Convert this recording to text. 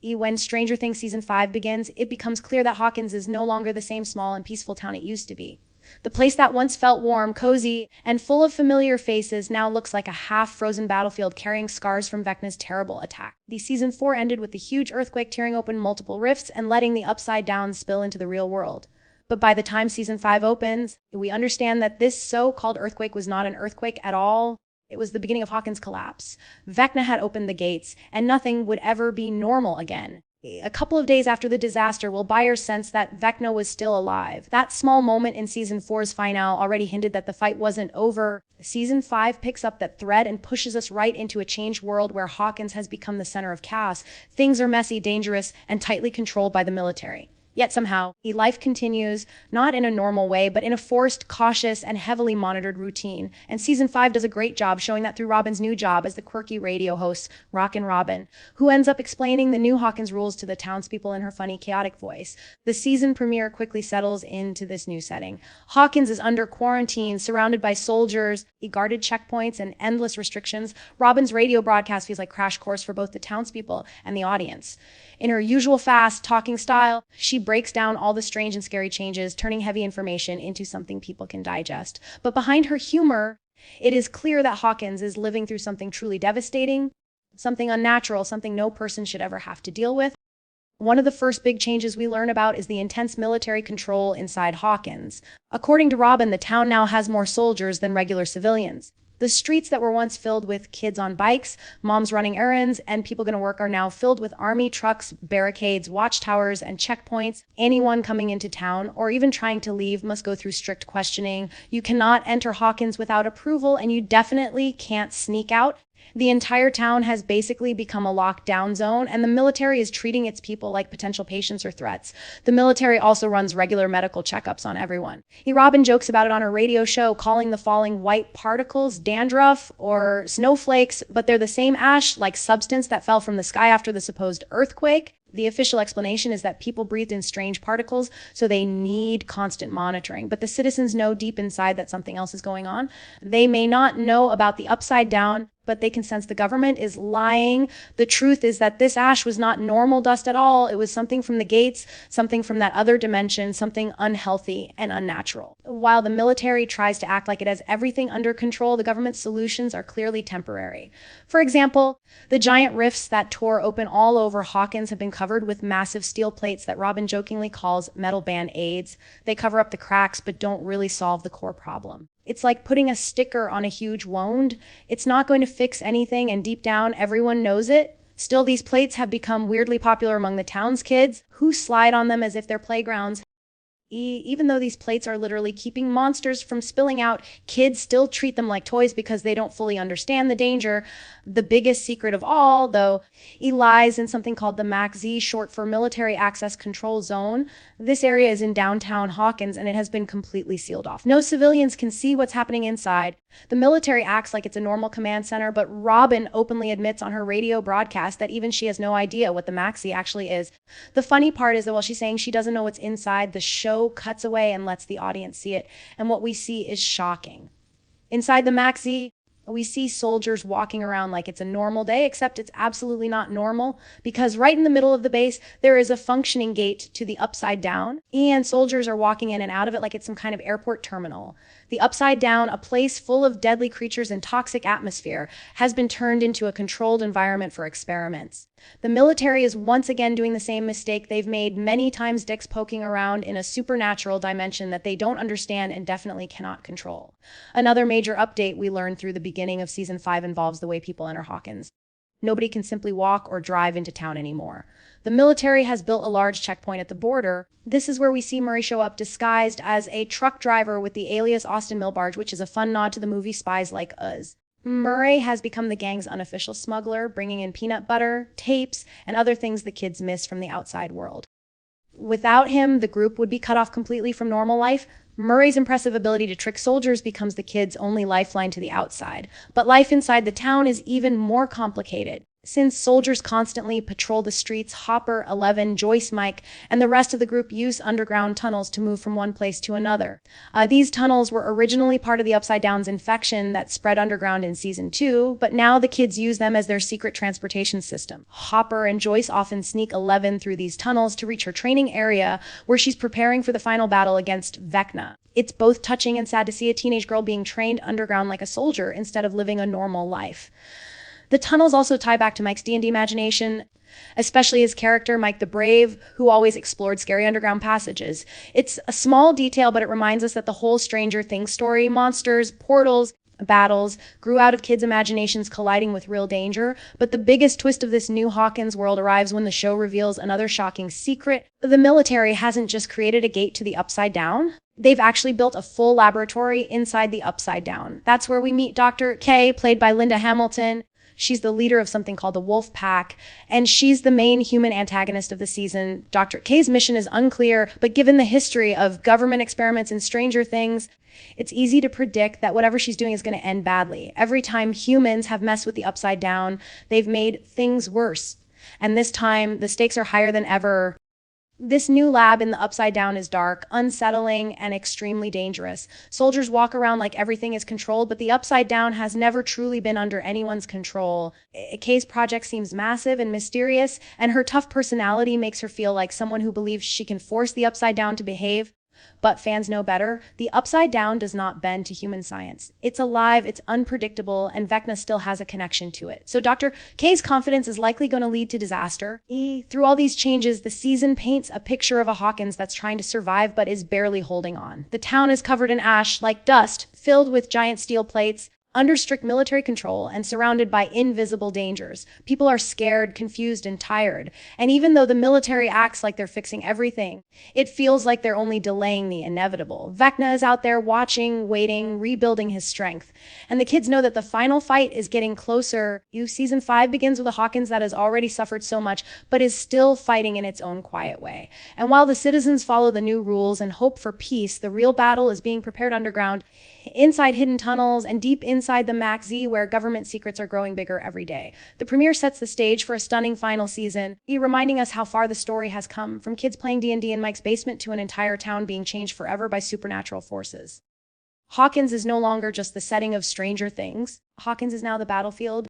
When Stranger Things Season 5 begins, it becomes clear that Hawkins is no longer the same small and peaceful town it used to be. The place that once felt warm, cozy, and full of familiar faces now looks like a half-frozen battlefield carrying scars from Vecna's terrible attack. The Season 4 ended with the huge earthquake tearing open multiple rifts and letting the Upside Down spill into the real world. But by the time Season 5 opens, we understand that this so-called earthquake was not an earthquake at all. It was the beginning of Hawkins' collapse. Vecna had opened the gates, and nothing would ever be normal again. A couple of days after the disaster, will buyers sense that Vecna was still alive. That small moment in Season 4's finale already hinted that the fight wasn't over. Season 5 picks up that thread and pushes us right into a changed world where Hawkins has become the center of chaos. Things are messy, dangerous, and tightly controlled by the military. Yet somehow, life continues, not in a normal way, but in a forced, cautious, and heavily monitored routine. And Season 5 does a great job showing that through Robin's new job as the quirky radio host, Rockin' Robin, who ends up explaining the new Hawkins rules to the townspeople in her funny, chaotic voice. The season premiere quickly settles into this new setting. Hawkins is under quarantine, surrounded by soldiers, guarded checkpoints, and endless restrictions. Robin's radio broadcast feels like a crash course for both the townspeople and the audience. In her usual fast, talking style, she breaks down all the strange and scary changes, turning heavy information into something people can digest. But behind her humor, it is clear that Hawkins is living through something truly devastating, something unnatural, something no person should ever have to deal with. One of the first big changes we learn about is the intense military control inside Hawkins. According to Robin, the town now has more soldiers than regular civilians. The streets that were once filled with kids on bikes, moms running errands, and people going to work are now filled with army trucks, barricades, watchtowers, and checkpoints. Anyone coming into town or even trying to leave must go through strict questioning. You cannot enter Hawkins without approval, and you definitely can't sneak out. The entire town has basically become a lockdown zone, and the military is treating its people like potential patients or threats. The military also runs regular medical checkups on everyone. Robin jokes about it on her radio show, calling the falling white particles dandruff or snowflakes, but they're the same ash-like substance that fell from the sky after the supposed earthquake. The official explanation is that people breathed in strange particles, so they need constant monitoring. But the citizens know deep inside that something else is going on. They may not know about the upside down, but they can sense the government is lying. The truth is that this ash was not normal dust at all. It was something from the gates, something from that other dimension, something unhealthy and unnatural. While the military tries to act like it has everything under control, the government's solutions are clearly temporary. For example, the giant rifts that tore open all over Hawkins have been covered with massive steel plates that Robin jokingly calls metal band-aids. They cover up the cracks but don't really solve the core problem. It's like putting a sticker on a huge wound. It's not going to fix anything, and deep down, everyone knows it. Still, these plates have become weirdly popular among the town's kids, who slide on them as if they're playgrounds. Even though these plates are literally keeping monsters from spilling out, kids still treat them like toys because they don't fully understand the danger. The biggest secret of all, though, lies in something called the MAC-Z, short for Military Access Control Zone. This area is in downtown Hawkins, and it has been completely sealed off. No civilians can see what's happening inside. The military acts like it's a normal command center, but Robin openly admits on her radio broadcast that even she has no idea what the MAC-Z actually is. The funny part is that while she's saying she doesn't know what's inside, the show cuts away and lets the audience see it, and what we see is shocking. Inside the MAC-Z, we see soldiers walking around like it's a normal day, except it's absolutely not normal, because right in the middle of the base, there is a functioning gate to the upside down, and soldiers are walking in and out of it like it's some kind of airport terminal. The upside down, a place full of deadly creatures and toxic atmosphere, has been turned into a controlled environment for experiments. The military is once again doing the same mistake they've made many times, dicks poking around in a supernatural dimension that they don't understand and definitely cannot control. Another major update we learned through the beginning of Season 5 involves the way people enter Hawkins. Nobody can simply walk or drive into town anymore. The military has built a large checkpoint at the border. This is where we see Murray show up disguised as a truck driver with the alias Austin Milbarge, which is a fun nod to the movie Spies Like Us. Murray has become the gang's unofficial smuggler, bringing in peanut butter, tapes, and other things the kids miss from the outside world. Without him, the group would be cut off completely from normal life. Murray's impressive ability to trick soldiers becomes the kids' only lifeline to the outside. But life inside the town is even more complicated. Since soldiers constantly patrol the streets, Hopper, 11, Joyce, Mike, and the rest of the group use underground tunnels to move from one place to another. These tunnels were originally part of the Upside Down's infection that spread underground in season 2, but now the kids use them as their secret transportation system. Hopper and Joyce often sneak 11 through these tunnels to reach her training area, where she's preparing for the final battle against Vecna. It's both touching and sad to see a teenage girl being trained underground like a soldier instead of living a normal life. The tunnels also tie back to Mike's D&D imagination, especially his character, Mike the Brave, who always explored scary underground passages. It's a small detail, but it reminds us that the whole Stranger Things story, monsters, portals, battles, grew out of kids' imaginations colliding with real danger. But the biggest twist of this new Hawkins world arrives when the show reveals another shocking secret. The military hasn't just created a gate to the Upside Down. They've actually built a full laboratory inside the Upside Down. That's where we meet Dr. K, played by Linda Hamilton. She's the leader of something called the Wolf Pack, and she's the main human antagonist of the season. Dr. K's mission is unclear, but given the history of government experiments in Stranger Things, it's easy to predict that whatever she's doing is going to end badly. Every time humans have messed with the Upside Down, they've made things worse. And this time, the stakes are higher than ever. This new lab in the Upside Down is dark, unsettling, and extremely dangerous. Soldiers walk around like everything is controlled, but the Upside Down has never truly been under anyone's control. Kay's project seems massive and mysterious, and her tough personality makes her feel like someone who believes she can force the Upside Down to behave. But fans know better. The Upside Down does not bend to human science. It's alive, it's unpredictable, and Vecna still has a connection to it. So Dr. K's confidence is likely going to lead to disaster. Through all these changes, the season paints a picture of a Hawkins that's trying to survive but is barely holding on. The town is covered in ash, like dust, filled with giant steel plates, under strict military control and surrounded by invisible dangers. People are scared, confused, and tired. And even though the military acts like they're fixing everything, it feels like they're only delaying the inevitable. Vecna is out there watching, waiting, rebuilding his strength. And the kids know that the final fight is getting closer. Season 5 begins with a Hawkins that has already suffered so much, but is still fighting in its own quiet way. And while the citizens follow the new rules and hope for peace, the real battle is being prepared underground, inside hidden tunnels, and deep inside the Max Z, where government secrets are growing bigger every day. The premiere sets the stage for a stunning final season, reminding us how far the story has come, from kids playing D&D in Mike's basement to an entire town being changed forever by supernatural forces. Hawkins is no longer just the setting of Stranger Things. Hawkins is now the battlefield,